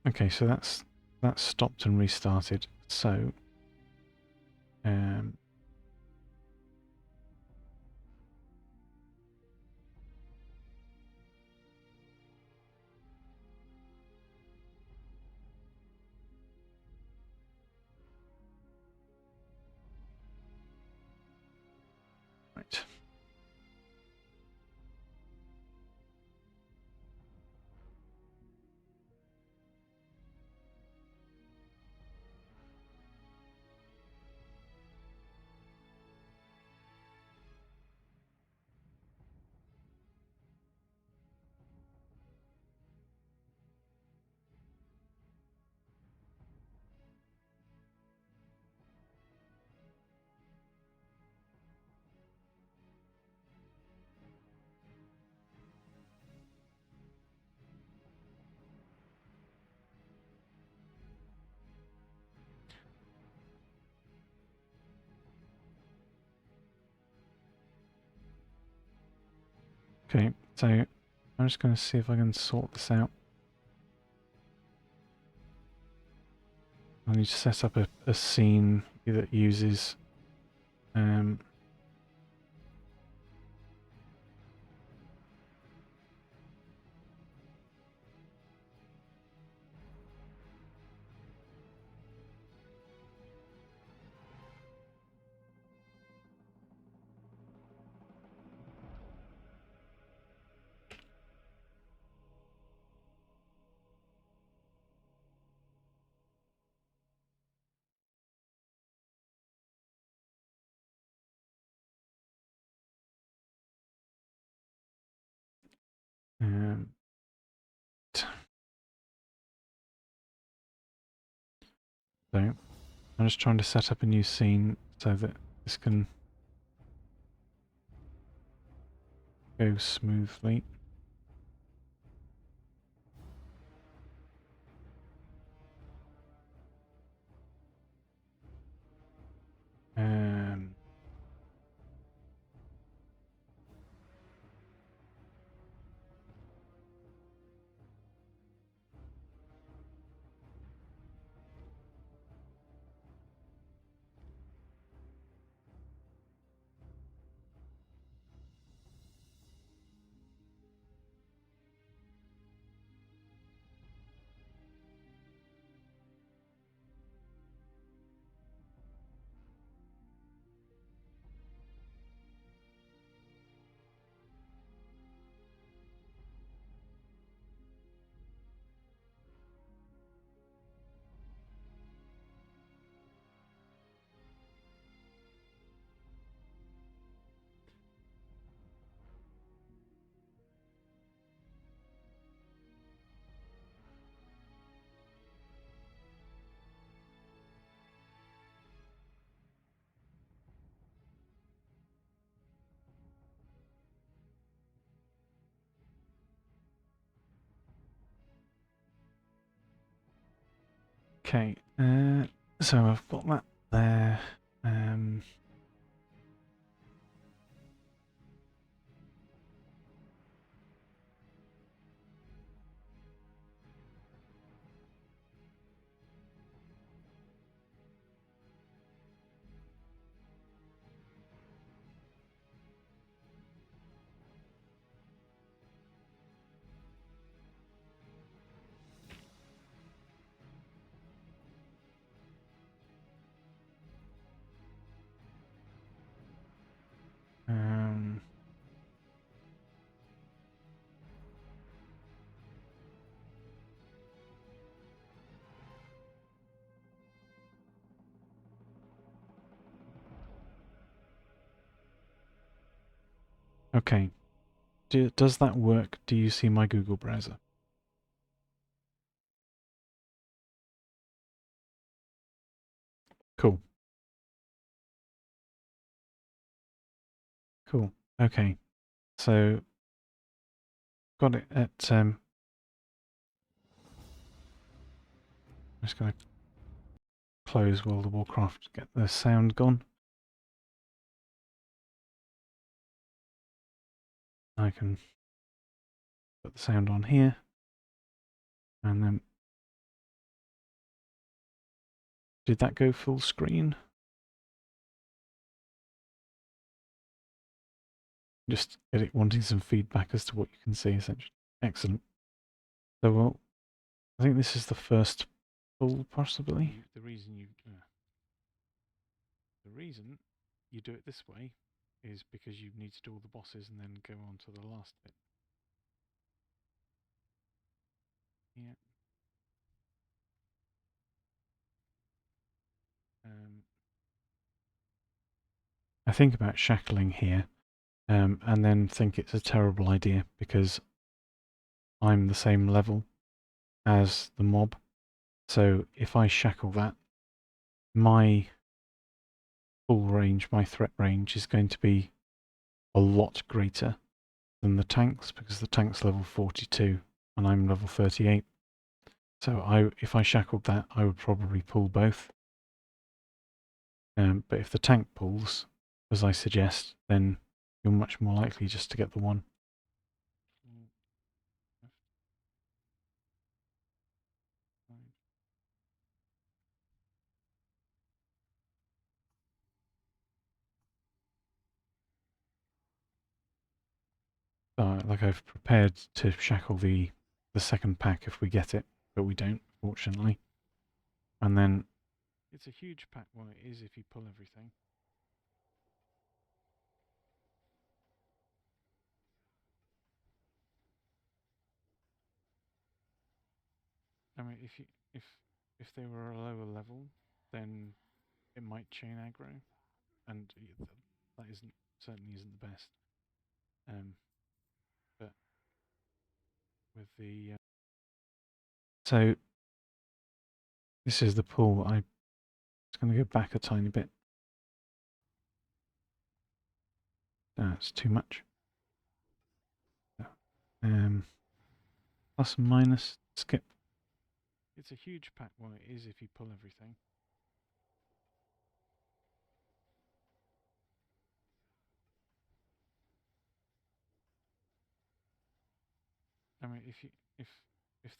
Okay, so that's stopped and restarted. So um, right. Okay, so I'm just going to see if I can sort this out. I need to set up a scene that uses um, um, so I'm just trying to set up a new scene so that this can go smoothly. Um, okay, so I've got that there. Um, um, okay, does that work? Do you see my Google browser? Cool, cool. Okay, so got it at. I'm just going to close World of Warcraft to get the sound gone. I can put the sound on here, and then Did that go full screen? Just get it wanting some feedback as to what you can see, essentially. Excellent. So, well, I think this is the first pull, possibly. The reason you do it this way is because you need to do all the bosses and then go on to the last bit. Yeah. I think about shackling here, and then think it's a terrible idea because I'm the same level as the mob. So if I shackle that, my full range, my threat range is going to be a lot greater than the tanks because the tank's level 42 and I'm level 38. So if I shackled that, I would probably pull both. But if the tank pulls, as I suggest, then you're much more likely just to get the one. Like I've prepared to shackle the second pack if we get it, but we don't, fortunately. And then it's a huge pack. Well, it is if you pull everything. I mean, if they were a lower level, then it might chain aggro, and that isn't certainly isn't the best. But with the so this is the pull. I'm just going to go back a tiny bit. That's too much. Plus and minus skip. It's a huge pack. Well, it is if you pull everything. I mean, if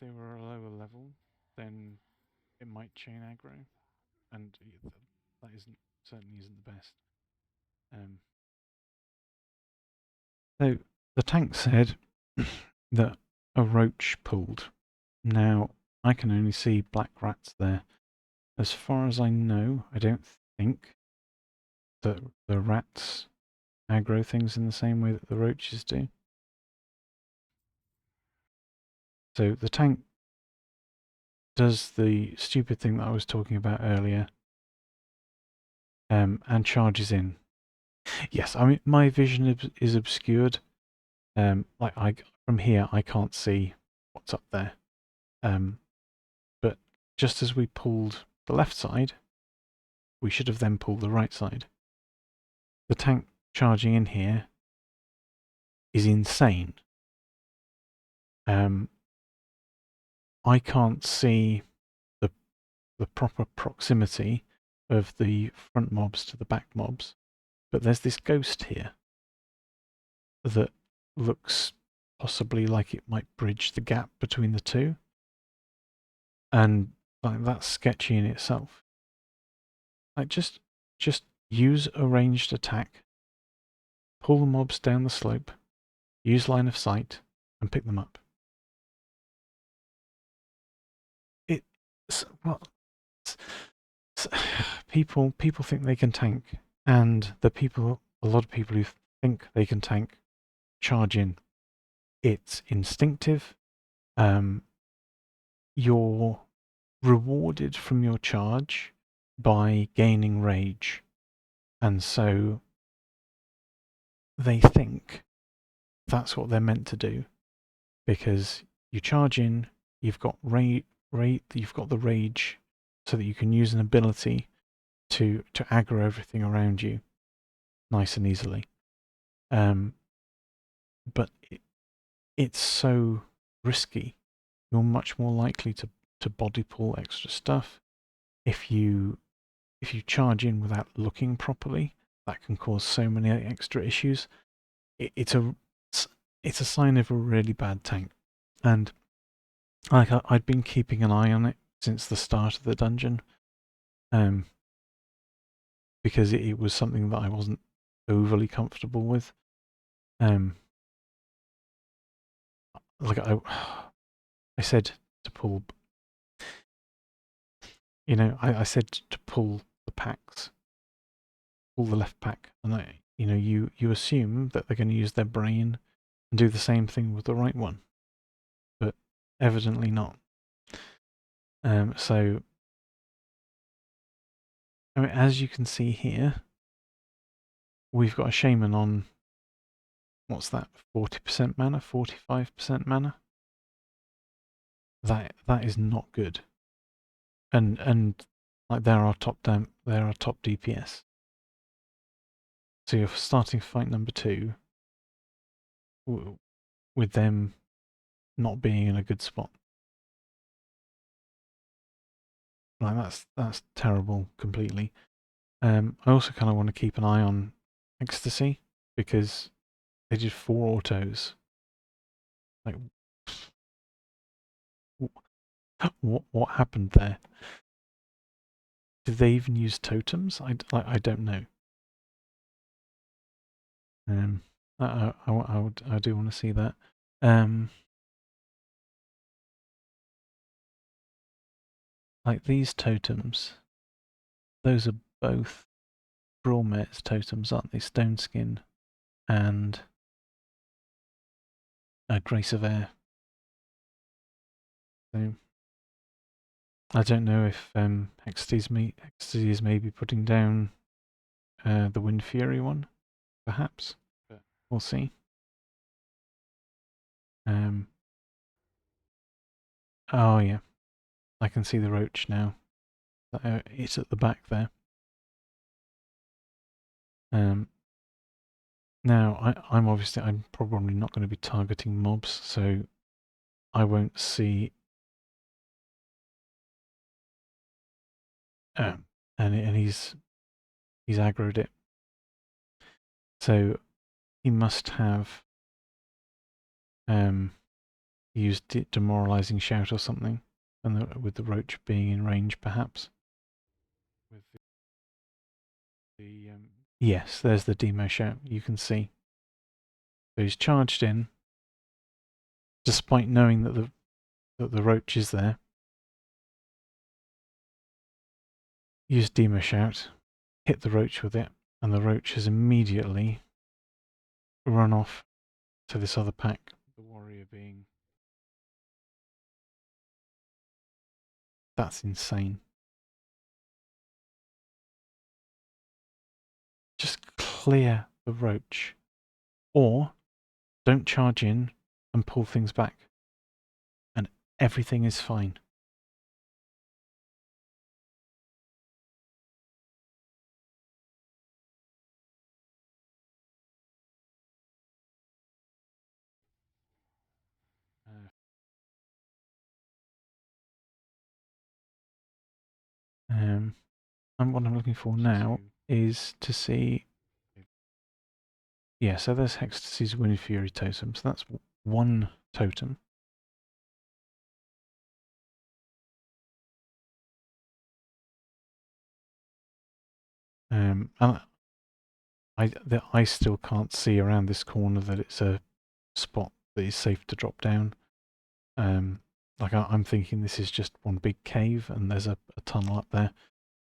they were a lower level, then it might chain aggro, and that isn't certainly isn't the best. So the tank said that a roach pulled. Now I can only see black rats there. As far as I know, I don't think that the rats aggro things in the same way that the roaches do. So the tank does the stupid thing that I was talking about earlier, and charges in. Yes, I mean my vision is obscured. From here I can't see what's up there. But just as we pulled the left side, we should have then pulled the right side. The tank charging in here is insane. I can't see the proper proximity of the front mobs to the back mobs, but there's this ghost here that looks possibly like it might bridge the gap between the two, and like that's sketchy in itself. Like just use a ranged attack, pull the mobs down the slope, use line of sight, and pick them up. Well, people think they can tank, and a lot of people who think they can tank charge in. It's instinctive. You're rewarded from your charge by gaining rage, and so they think that's what they're meant to do, because you charge in, you've got you've got the rage, so that you can use an ability to aggro everything around you nice and easily. But it's so risky. You're much more likely to body pull extra stuff. If you charge in without looking properly, that can cause so many extra issues. It's a sign of a really bad tank. And like I'd been keeping an eye on it since the start of the dungeon, because it was something that I wasn't overly comfortable with. Like I said to pull, I said to pull the packs, pull the left pack, and you assume that they're going to use their brain and do the same thing with the right one, but evidently not. So, I mean, as you can see here, we've got a shaman on, what's that, 40% mana, 45% mana? That is not good. And like they're our top DPS. So you're starting fight number 2 with them not being in a good spot. Like that's terrible completely. I also kind of want to keep an eye on Ecstasy because they did 4 autos. Like, what happened there? Did they even use totems? I don't know. I do want to see that. Like these totems, those are both Brawlmare's totems, aren't they? Stone Skin and Grace of Air. So I don't know if Ecstasy is maybe putting down the Wind Fury one, perhaps. But we'll see. Oh yeah, I can see the roach now. It's at the back there. Now I'm probably not going to be targeting mobs, so I won't see. And he's aggroed it, so he must have used demoralizing shout or something, and with the roach being in range, perhaps. With the yes, there's the demo shout. You can see. So he's charged in, despite knowing that the roach is there. Use demo shout, hit the roach with it, and the roach has immediately run off to this other pack. The warrior being. That's insane. Just clear the roach. Or don't charge in and pull things back. And everything is fine. And what I'm looking for now is to see. Yeah, so there's Hextasy's Wind Fury totem. So that's one totem. And I still can't see around this corner that it's a spot that is safe to drop down. Like I'm thinking this is just one big cave and there's a tunnel up there.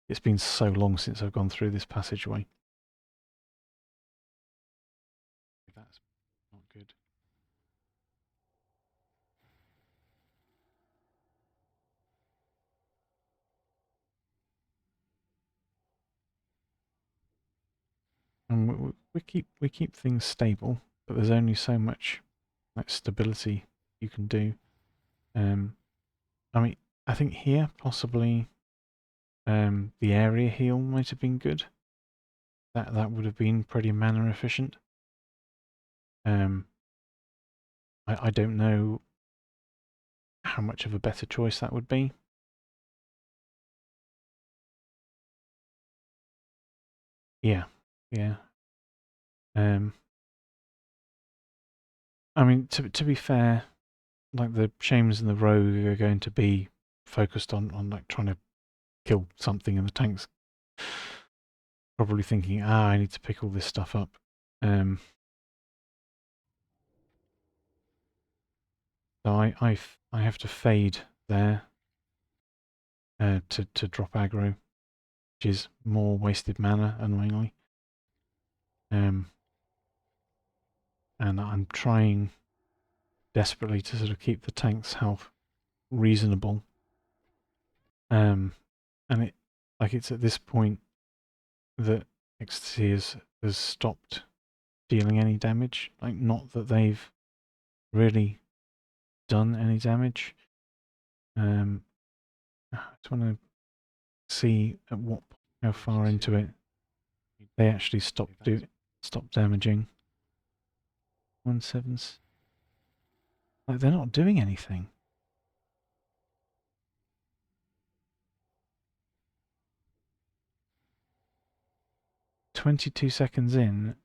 It's been so long since I've gone through this passageway. That's not good. And we keep things stable, but there's only so much like stability you can do. I mean, I think here possibly the area heal might have been good. That would have been pretty mana efficient. I don't know how much of a better choice that would be. Yeah, yeah. I mean, to be fair, like the shamans and the rogue are going to be focused on like trying to kill something, and the tank's probably thinking, I need to pick all this stuff up. So I have to fade there to drop aggro, which is more wasted mana, annoyingly. And I'm trying desperately to sort of keep the tank's health reasonable. And it's at this point that Ecstasy has stopped dealing any damage. Like, not that they've really done any damage. I just want to see at how far into it they actually stop damaging. 1/7. Like, they're not doing anything. "22 seconds in."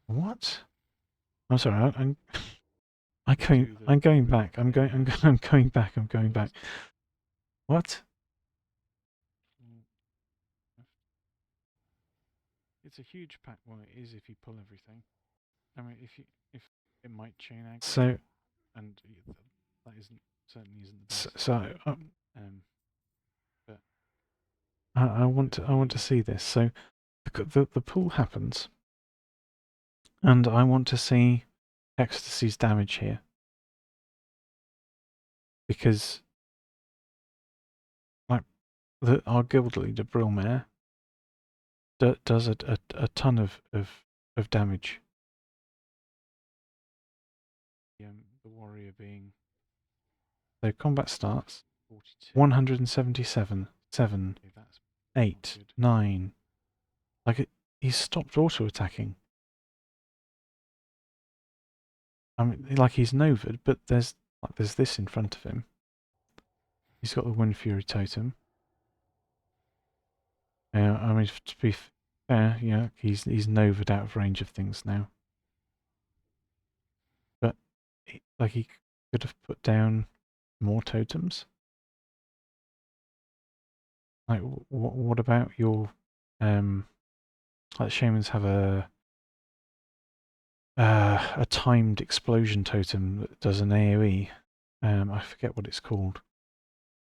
What? I'm sorry. I'm going back. I'm going back. I'm going back. What? It's a huge pack. Well, it is if you pull everything. I mean, if it might chain aggro. So, and that certainly isn't the best. But I want to see this. So the pull happens, and I want to see Ecstasy's damage here, because like our guild leader Brillmare does a ton of damage. The warrior being, so combat starts 177, 7, 8, 9. Like, he's stopped auto attacking. I mean, like, he's Novad, but there's this in front of him. He's got the Wind Fury totem. I mean, to be fair, yeah, he's Novad out of range of things now. But he could have put down more totems. Like, what about your like, shamans have a timed explosion totem that does an AoE. I forget what it's called.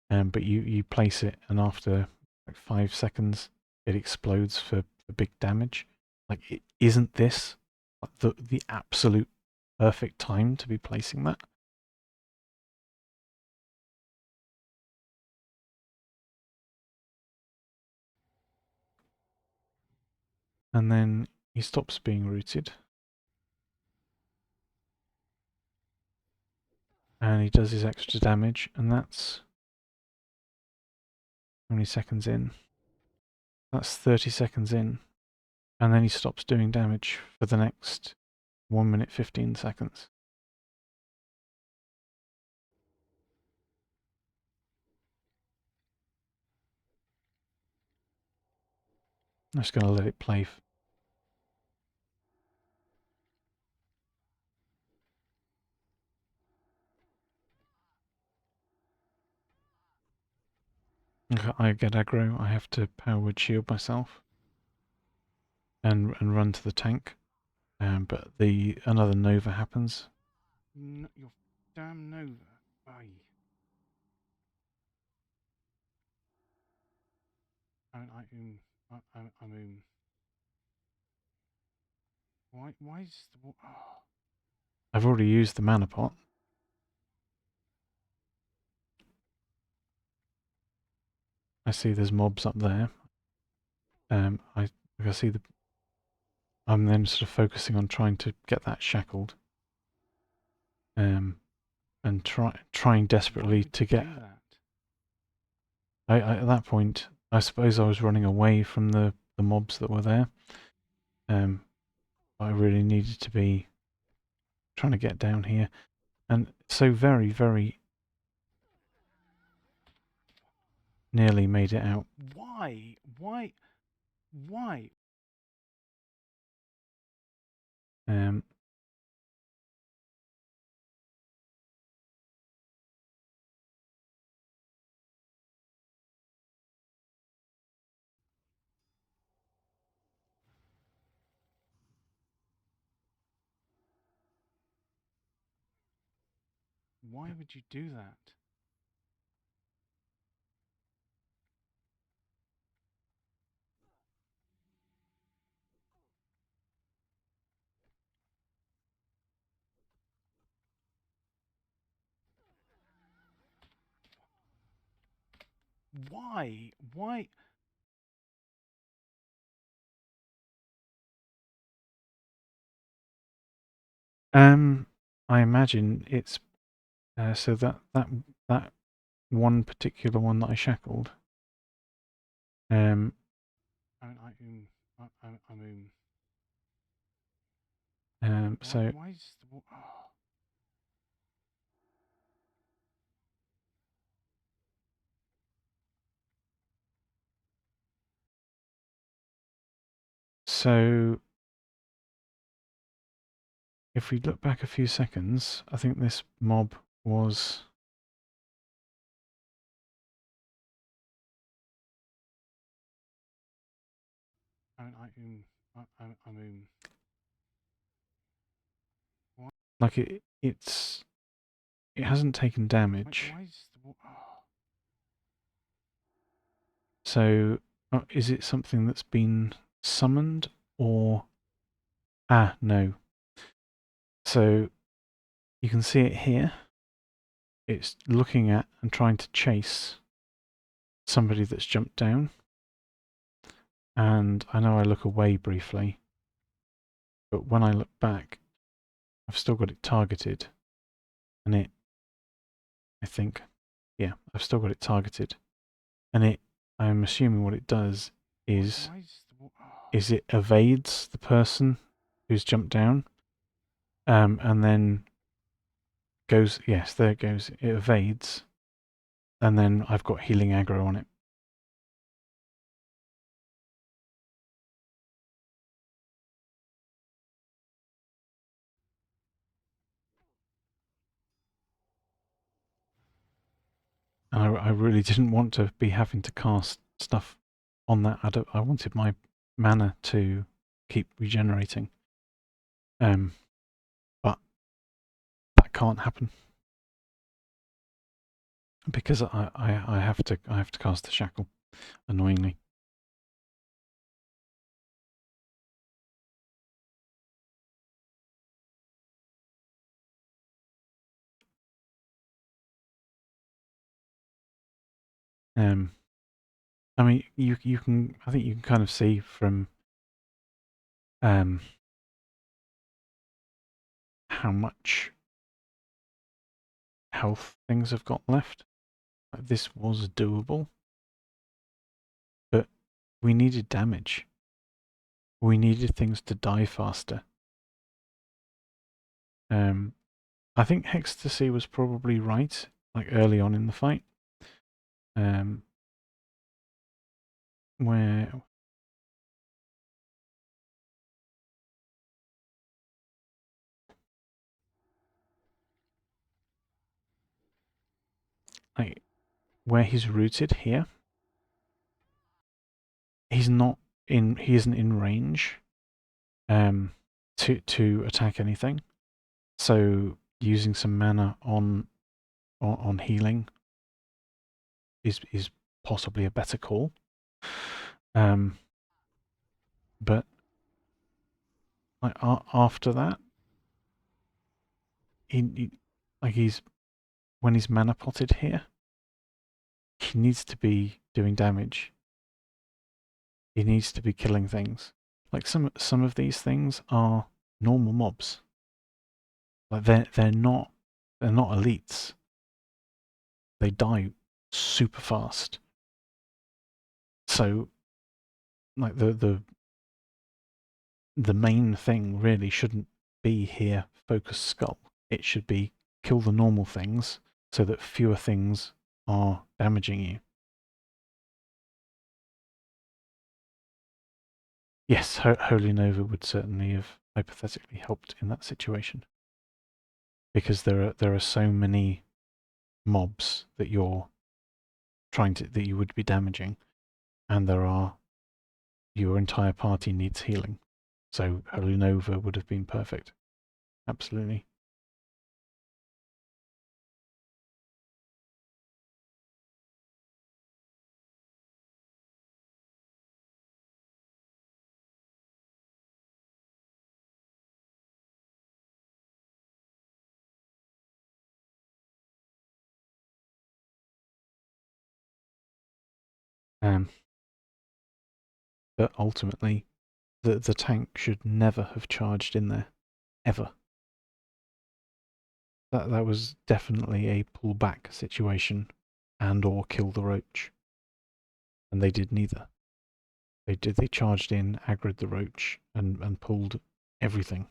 But you place it, and after like 5 seconds, it explodes for big damage. Like, isn't this the absolute perfect time to be placing that? And then he stops being rooted, and he does his extra damage, and that's how many seconds in? That's 30 seconds in, and then he stops doing damage for the next 1 minute 15 seconds. I'm just going to let it play. I get aggro. I have to power word shield myself and run to the tank. But another Nova happens. Your damn Nova. Aye. I'm Why is the... Oh. I've already used the mana pot. I see there's mobs up there. I see the... I'm then sort of focusing on trying to get that shackled. And trying desperately to get... at that point, I suppose I was running away from the mobs that were there. I really needed to be trying to get down here. And so very, very nearly made it out. Why? why would you do that? Why? Why? I imagine it's so that one particular one that I shackled. So Why is the, oh. So if we look back a few seconds, I think this mob was like it hasn't taken damage. Why is the, oh. So is it something that's been summoned or no. So you can see it here. It's looking at and trying to chase somebody that's jumped down. And I know I look away briefly, but when I look back, I've still got it targeted. And I think, yeah, I've still got it targeted. And I'm assuming what it does is it evades the person who's jumped down, and then goes, yes, there it goes, it evades, and then I've got healing aggro on it. And I really didn't want to be having to cast stuff on that. I wanted my mana to keep regenerating. But that can't happen because I have to cast the shackle, annoyingly. I mean, you can, I think you can kind of see from how much health things have got left. Like, this was doable, but we needed damage. We needed things to die faster. I think Hextasy was probably right, like early on in the fight. Where like where he's rooted here, he isn't in range to attack anything. So using some mana on healing is possibly a better call. But like after that, he's when he's mana potted here, he needs to be doing damage. He needs to be killing things. Like some of these things are normal mobs. Like they're not elites. They die super fast. So like the main thing really shouldn't be here focus skull. It should be kill the normal things so that fewer things are damaging you. Yes, Holy Nova would certainly have hypothetically helped in that situation. Because there are so many mobs that you're that you would be damaging, and your entire party needs healing. So Holy Nova would have been perfect. Absolutely. Um, but ultimately, the tank should never have charged in there, ever. That was definitely a pull back situation, and or kill the roach, and they did neither. They charged in, aggroed the roach, and pulled everything.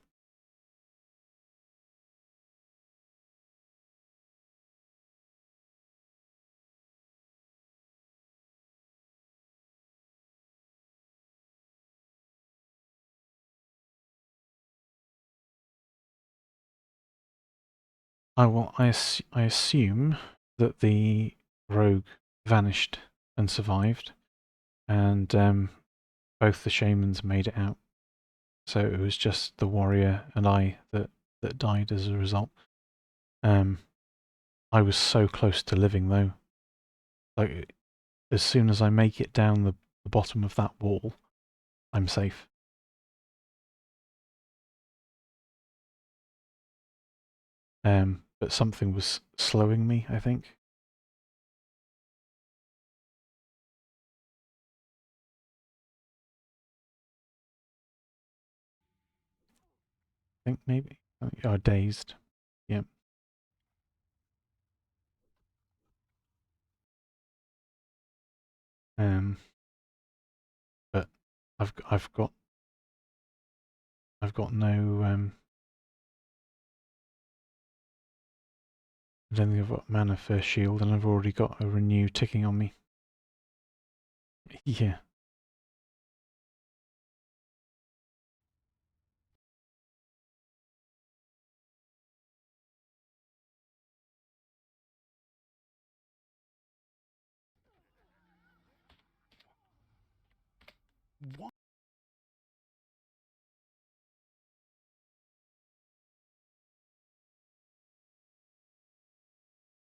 I assume that the rogue vanished and survived, and both the shamans made it out. So it was just the warrior and I that died as a result. I was so close to living though. Like as soon as I make it down the bottom of that wall, I'm safe. But something was slowing me, I think. I think maybe. I dazed. Yeah. Um, but I've got no I don't think I've got mana for shield, and I've already got a renew ticking on me. Yeah. What?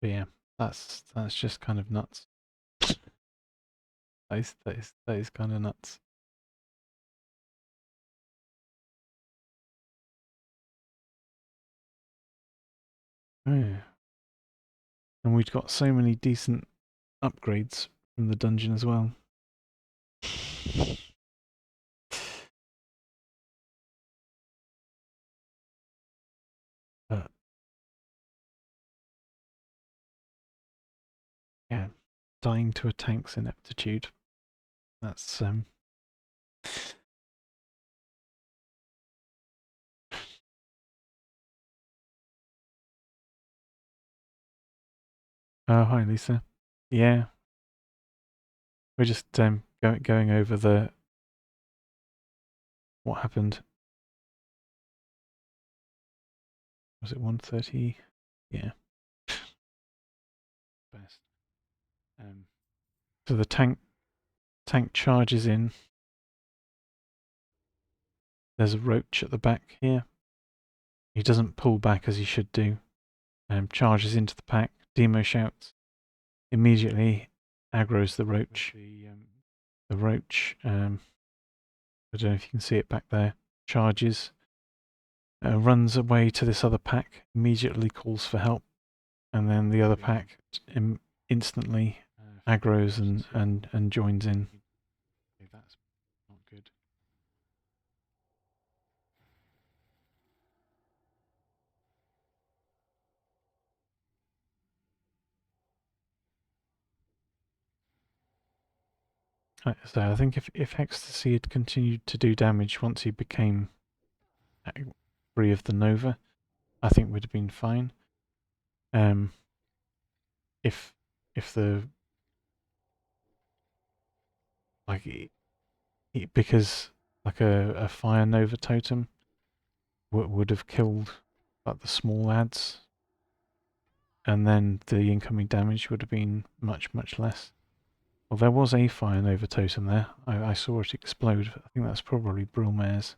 But yeah, that's just kind of nuts. That is kind of nuts. Oh, yeah. And we'd got so many decent upgrades from the dungeon as well. But yeah, dying to a tank's ineptitude. That's Oh, hi Lisa. Yeah, we're just going over the what happened. Was it 1:30? Yeah. Best. So the tank charges in. There's a roach at the back here. He doesn't pull back as he should do. Charges into the pack. Demo shouts. Immediately aggroes the roach. The roach, I don't know if you can see it back there, charges, runs away to this other pack, immediately calls for help, and then the other pack instantly aggroes and joins in. Okay, that's not good. So I think if Ecstasy had continued to do damage once he became free of the Nova, I think we'd have been fine. Um, if the like because like a Fire Nova totem would have killed like the small ads, and then the incoming damage would have been much less. Well, there was a Fire Nova totem there. I saw it explode. I think that's probably Brillmare's.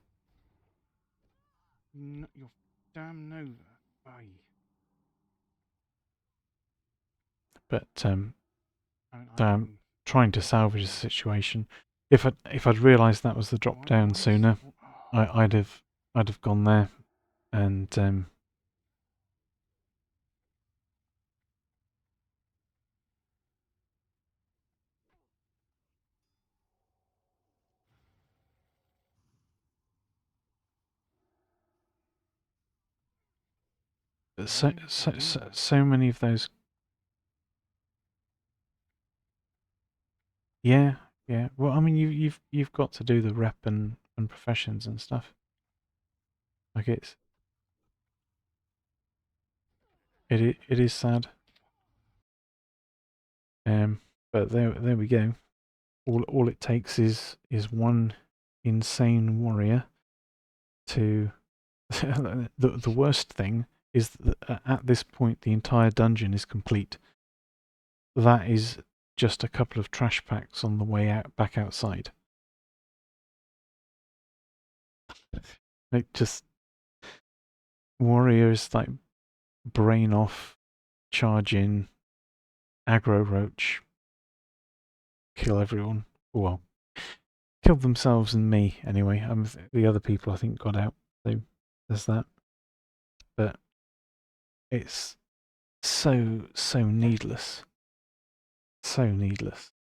Your damn Nova. Aye. But I'm trying to salvage the situation. If I'd realised that was the drop down sooner, I'd have gone there and So many of those. Yeah, yeah. Well, I mean, you've got to do the rep and professions and stuff. Like it is sad. Um, but there we go. All it takes is one insane warrior to. The worst thing is that at this point the entire dungeon is complete. That is just a couple of trash packs on the way out back outside. Like just warriors like brain off, charge in, aggro roach, kill everyone. Well, killed themselves and me anyway. The other people I think got out. So there's that. But it's so needless. So needless.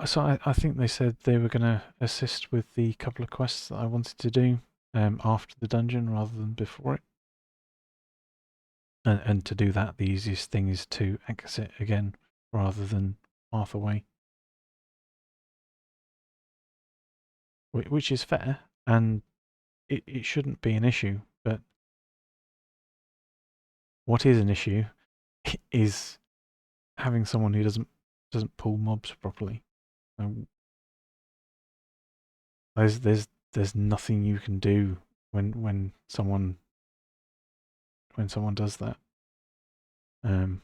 So I think they said they were going to assist with the couple of quests that I wanted to do after the dungeon rather than before it. And to do that, the easiest thing is to exit again rather than half away, which is fair, and it shouldn't be an issue. But what is an issue is having someone who doesn't pull mobs properly. Um, there's nothing you can do when someone does that. Um,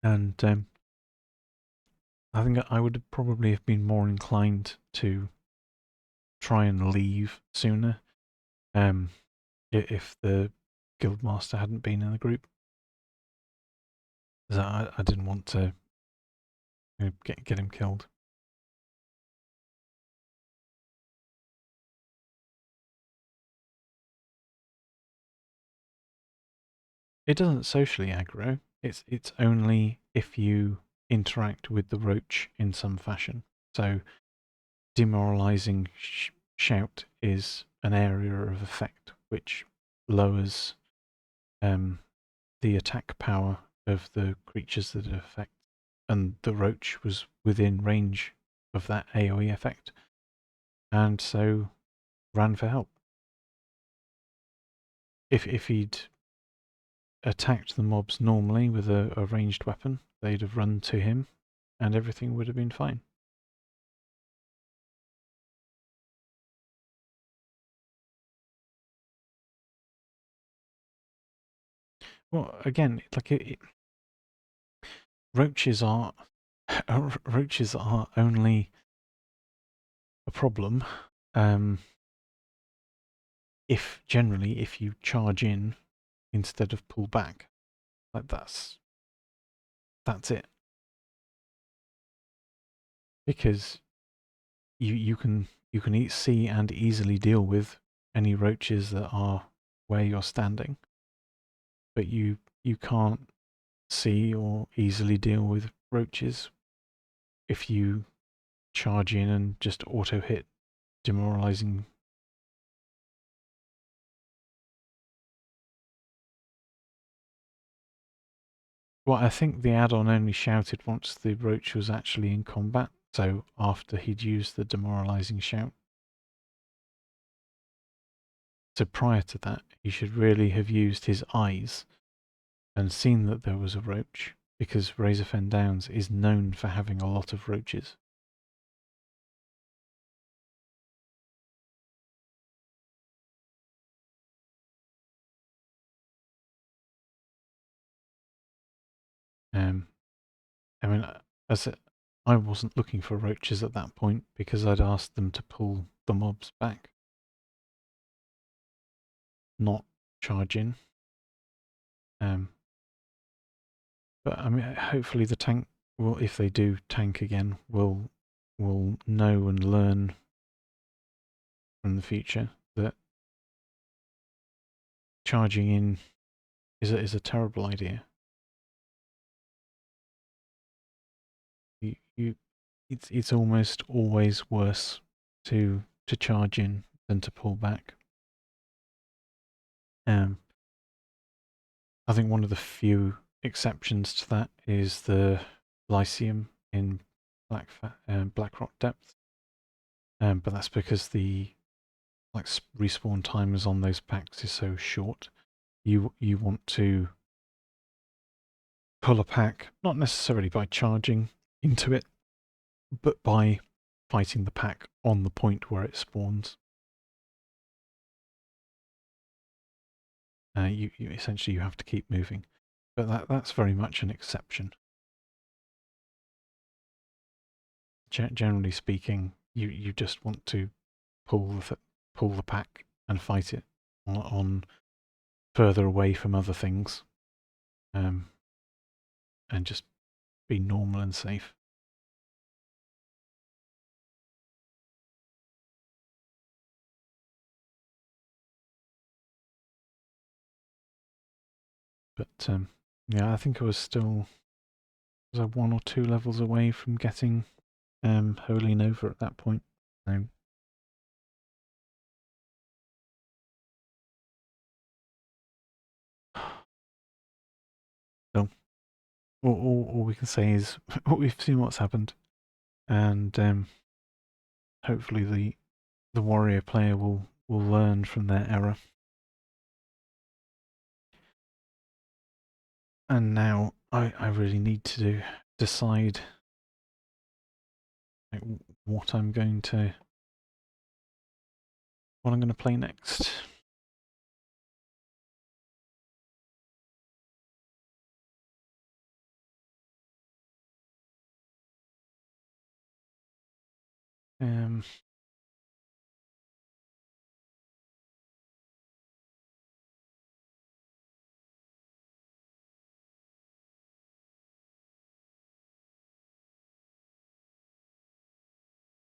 and I think I would probably have been more inclined to try and leave sooner um, if the guildmaster hadn't been in the group. 'Cause I didn't want to get him killed. It doesn't socially aggro. It's only if you interact with the roach in some fashion. So demoralizing shout is an area of effect which lowers the attack power of the creatures that it affects, and the roach was within range of that AoE effect, and so ran for help. If he'd attacked the mobs normally with a ranged weapon, they'd have run to him, and everything would have been fine. Well, again, roaches are roaches are only a problem if generally if you charge in instead of pull back. Like that's it. Because you can see and easily deal with any roaches that are where you're standing, but you can't see or easily deal with roaches if you charge in and just auto hit demoralizing. Well, I think the add-on only shouted once the roach was actually in combat, so after he'd used the demoralizing shout. So prior to that, he should really have used his eyes and seen that there was a roach, because Razorfen Downs is known for having a lot of roaches. Um, I mean, as I wasn't looking for roaches at that point because I'd asked them to pull the mobs back. not charge in. But I mean, hopefully the tank will, if they do tank again, will know and learn from the future that charging in is a terrible idea. It's almost always worse to charge in than to pull back. I think one of the few exceptions to that is the Lyceum in Blackrock Depth, but that's because the respawn timers on those packs is so short. You want to pull a pack not necessarily by charging into it, but by fighting the pack on the point where it spawns. You essentially you have to keep moving, but that's very much an exception. Generally speaking, you just want to pull the pack and fight it on further away from other things, and just be normal and safe. But yeah, I think I was still one or two levels away from getting Holy Nova at that point. So, so all we can say is we've seen what's happened, and hopefully the warrior player will learn from their error. And now I really need to decide what I'm going to play next.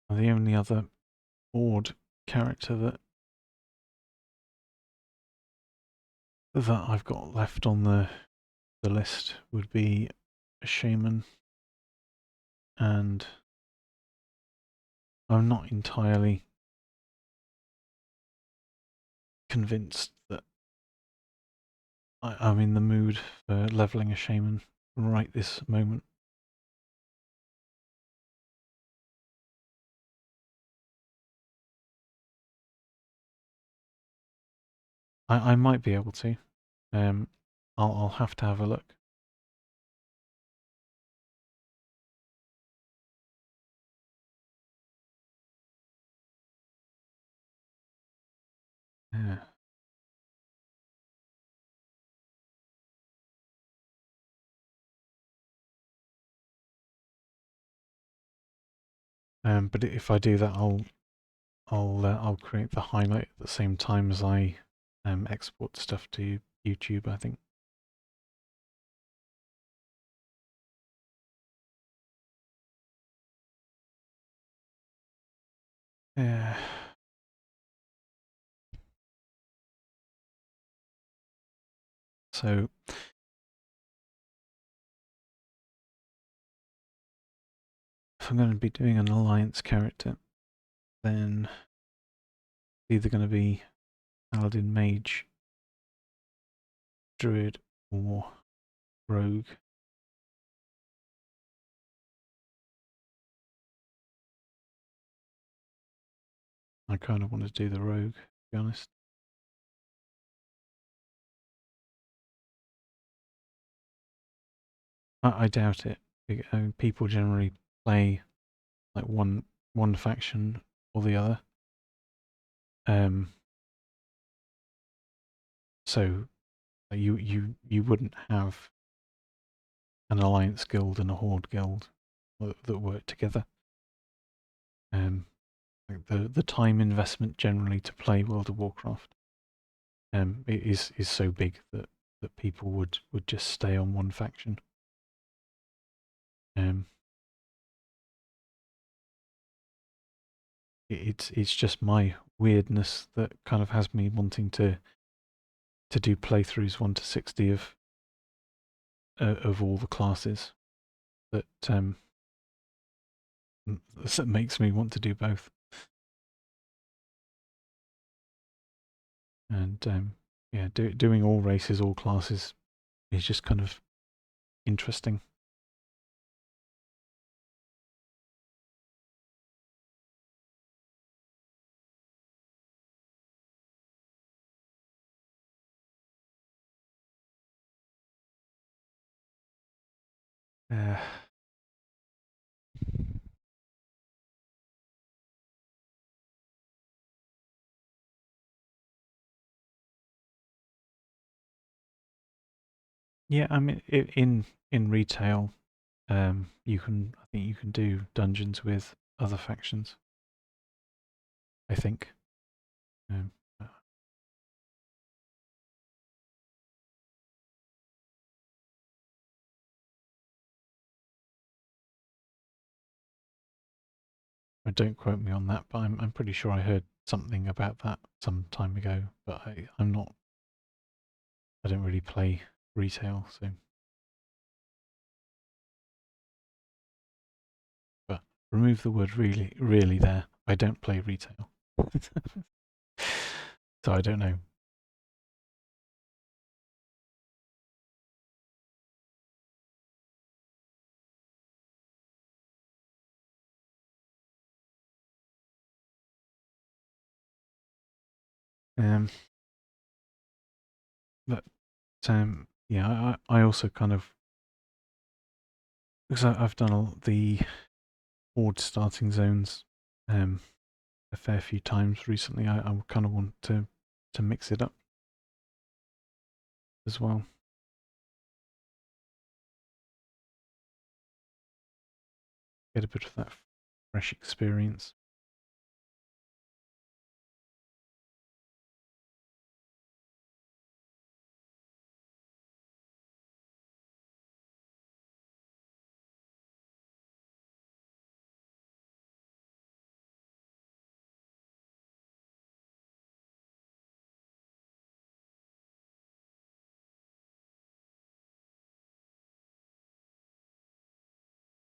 The only other odd character that I've got left on the list would be a shaman, and I'm not entirely convinced that I'm in the mood for leveling a shaman right this moment. I might be able to. I'll have to have a look. Yeah. But if I do that, I'll create the highlight at the same time as I export stuff to YouTube, I think. Yeah. So if I'm going to be doing an alliance character, then it's either going to be Paladin, Mage, Druid, or Rogue. I kind of want to do the Rogue, to be honest. I doubt it. People generally play like one faction or the other. So you wouldn't have an alliance guild and a horde guild that work together. Like the time investment generally to play World of Warcraft it is so big that people would just stay on one faction. Um, it's just my weirdness that kind of has me wanting to do playthroughs 1 to 60 of all the classes. That that makes me want to do both. And yeah, doing all races, all classes is just kind of interesting. Uh, yeah, I mean, in retail, I think you can do dungeons with other factions. I think. Um, don't quote me on that, but I'm pretty sure I heard something about that some time ago. But I'm not. I don't really play retail, so. But remove the word really there. I don't play retail, so I don't know. Um, but yeah, I also kind of because I've done the horde starting zones a fair few times recently. I kind of want to mix it up as well. Get a bit of that fresh experience.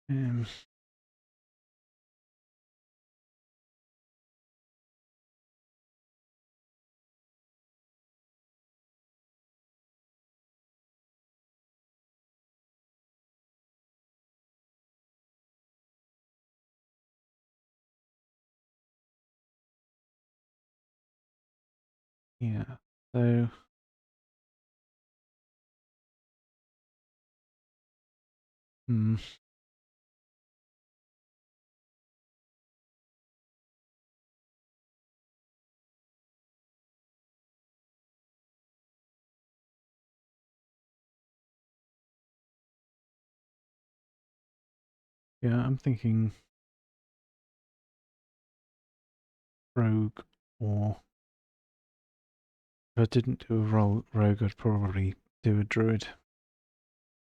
Um, yeah. So hmm, yeah, I'm thinking rogue, or if I didn't do a rogue, I'd probably do a druid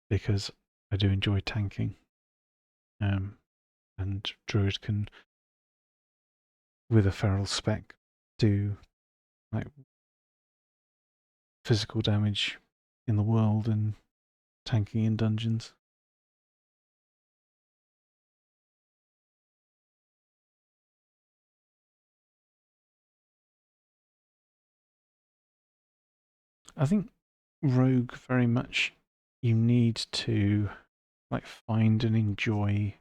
because I do enjoy tanking. And druid can, with a feral spec, do like physical damage in the world and tanking in dungeons. I think rogue very much you need to like find and enjoy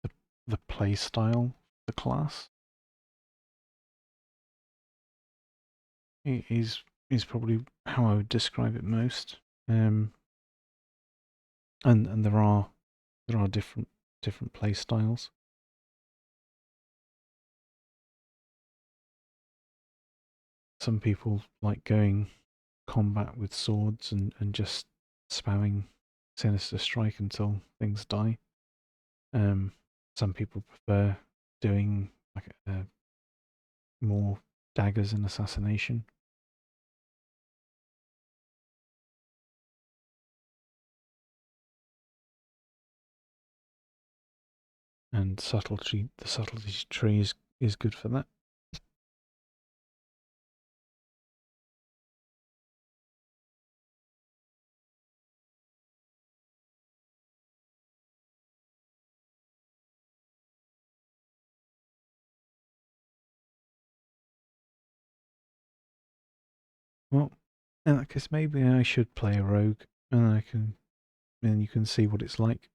the the play style, the class. It is probably how I would describe it most. Um, and there are different play styles. Some people like going combat with swords and just spamming Sinister Strike until things die. Um, some people prefer doing like more daggers and assassination. and subtlety. The subtlety tree is good for that. Well, in that case, maybe I should play a rogue, and then you can see what it's like.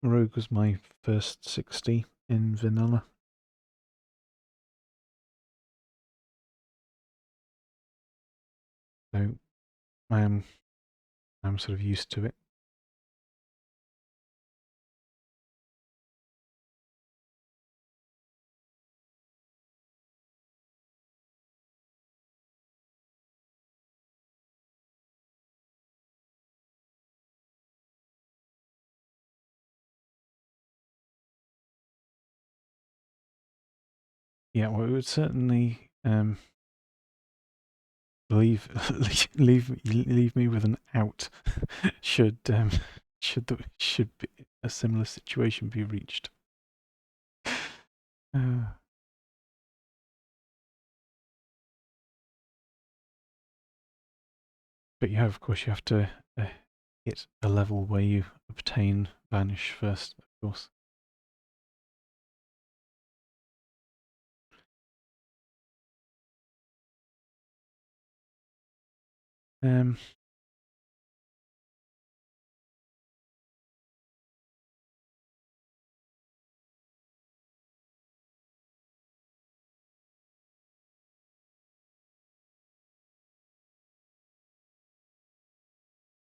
Rogue was my first 60 in vanilla. So I'm sort of used to it. Yeah, well, it would certainly leave leave me with an out should should be a similar situation be reached. But yeah, of course, you have to hit a level where you obtain Vanish first, of course. Um,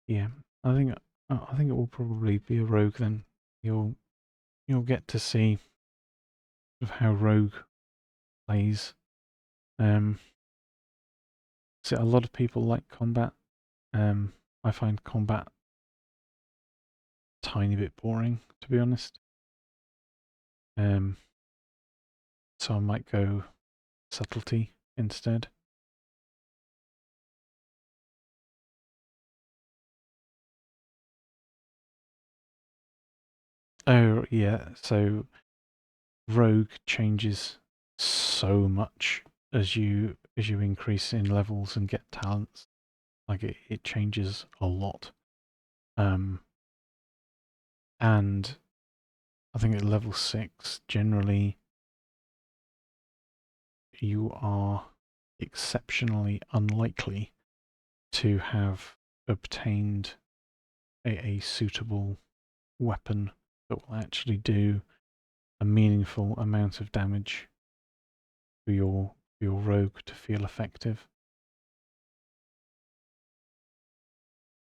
yeah, I think it will probably be a rogue then. You'll you'll get to see sort of how rogue plays. So a lot of people like combat. I find combat a tiny bit boring, to be honest. Um, so I might go subtlety instead. Oh yeah, so rogue changes so much as you increase in levels and get talents. Like it changes a lot. Um, and I think at level 6, generally you are exceptionally unlikely to have obtained a suitable weapon that will actually do a meaningful amount of damage for your rogue to feel effective.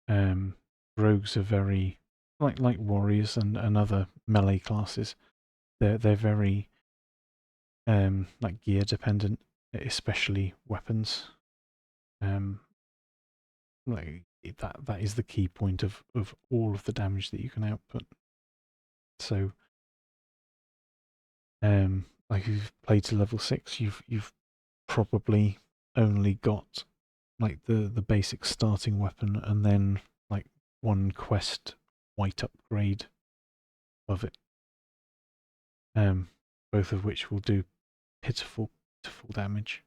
Um, Rogues are very like warriors and other melee classes. They're very like gear dependent, especially weapons. Um, like that is the key point of all of the damage that you can output. So like if you've played to level 6, you've probably only got like the basic starting weapon and then like one quest white upgrade of it. Both of which will do pitiful damage.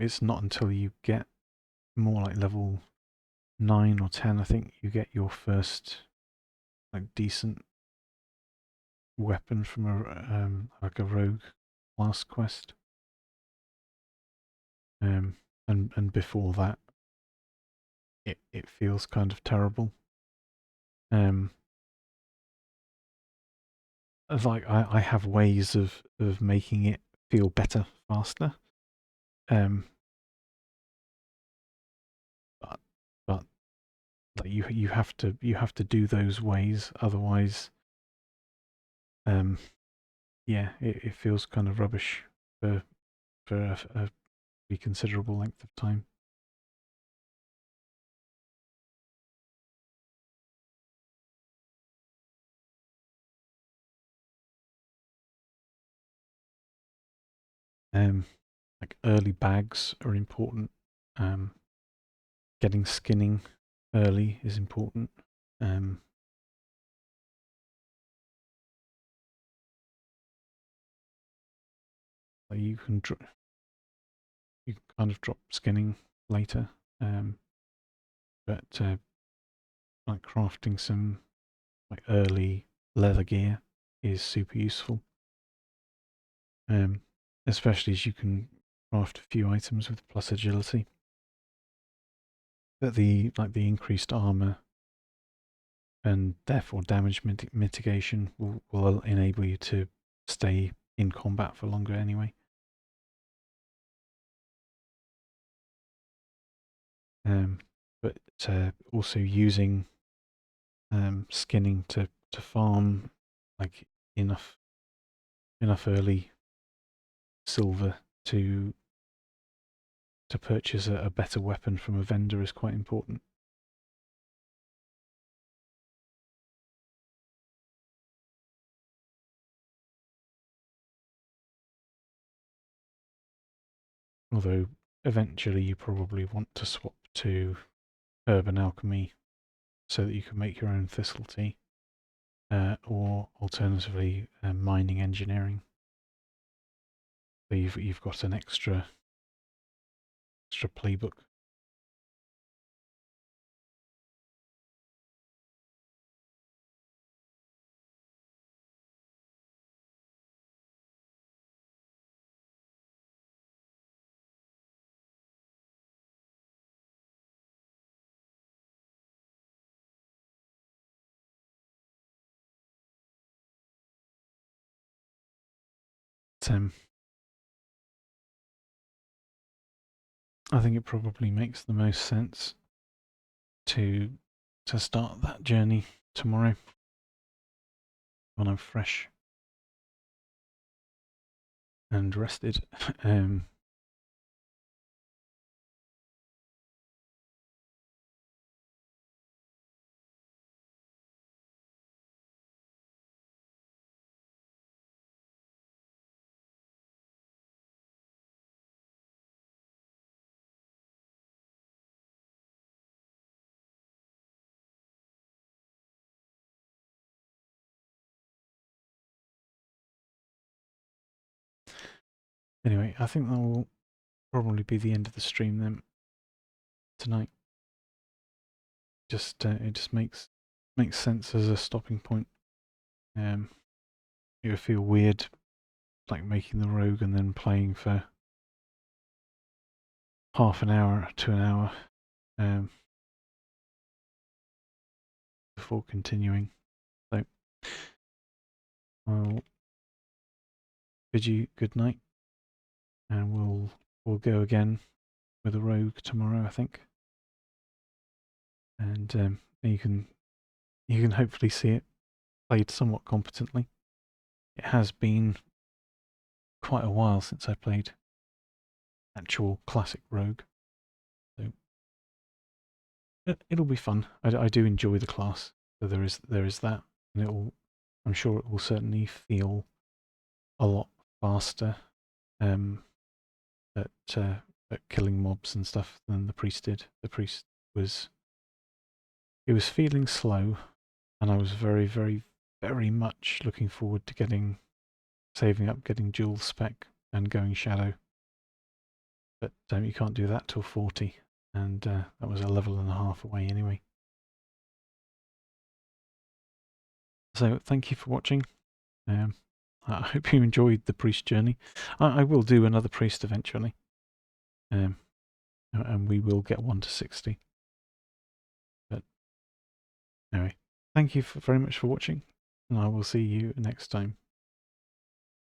It's not until you get more like level 9 or 10, I think, you get your first like decent weapon from a like a rogue class quest. And before that, it feels kind of terrible. Um, like I have ways of making it feel better faster. Um, but but like you have to do those ways, otherwise, um, yeah, it feels kind of rubbish for a pretty considerable length of time. Like early bags are important. Getting skinning early is important. You can kind of drop skinning later, but like crafting some like early leather gear is super useful. Especially as you can craft a few items with plus agility. But the increased armor and therefore damage mitigation will enable you to stay in combat for longer anyway. But also using skinning to farm like enough early silver to purchase a better weapon from a vendor is quite important. Although eventually you probably want to swap to urban alchemy so that you can make your own thistle tea, or alternatively mining engineering. So you've got an extra playbook. I think it probably makes the most sense to start that journey tomorrow when I'm fresh and rested. Anyway, I think that will probably be the end of the stream then tonight. It just makes sense as a stopping point. It would feel weird like making the rogue and then playing for half an hour to an hour before continuing. So I'll bid you good night, and we'll go again with a rogue tomorrow, I think. And you can hopefully see it played somewhat competently. It has been quite a while since I played actual classic rogue, so it'll be fun. I do enjoy the class, so there is that, and I'm sure it will certainly feel a lot faster at killing mobs and stuff than the priest did. The priest was feeling slow, and I was very, very, very much looking forward to saving up, getting dual spec, and going shadow. But you can't do that till 40, and that was a level and a half away anyway. So thank you for watching. I hope you enjoyed the priest journey. I will do another priest eventually, and we will get 1 to 60. But anyway, thank you very much for watching, and I will see you next time.